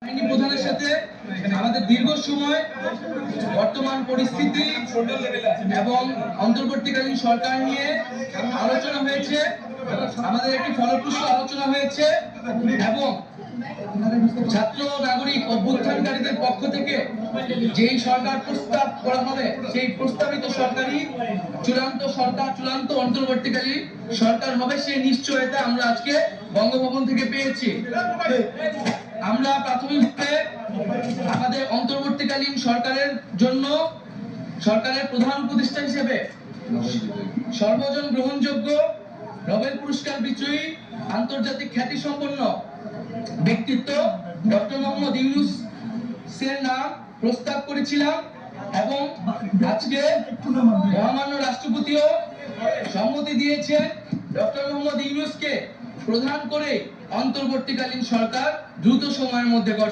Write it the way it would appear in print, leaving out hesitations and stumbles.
আইনি প্রধানের সাথে আমাদের দীর্ঘ সময় বর্তমান পরিস্থিতি এবং অন্তর্বর্তীকালীন সরকার নিয়ে আলোচনা হয়েছে। আমাদের একটি ফলপ্রসূ আলোচনা হয়েছে এবং ছাত্র নাগরিক অভ্যুত্থানকারীদের পক্ষ থেকে যেই সরকার প্রস্তাব করা হবে সেই প্রস্তাবিত সরকারি চূড়ান্ত অন্তর্বর্তীকালীন সরকার হবে সেই নিশ্চয়তা আমরা আজকে বঙ্গভবন থেকে পেয়েছি। আমরা প্রাথমিকভাবে আমাদের অন্তর্বর্তীকালীন সরকারের জন্য সরকারের প্রধান উপদেষ্টা হিসেবে সর্বজন গ্রহণযোগ্য নোবেল পুরস্কার বিজয়ী আন্তর্জাতিক খ্যাতিসম্পন্ন ব্যক্তিত্ব ডক্টর মোহাম্মদ ইউনূসের নাম প্রস্তাব করেছিলাম এবং আজকে মহামান্য রাষ্ট্রপতিও সম্মতি দিয়েছেন ডক্টর মোহাম্মদ ইউনূসকে প্রধান করে অন্তর্বর্তীকালীন সরকার দ্রুত সময়ের মধ্যে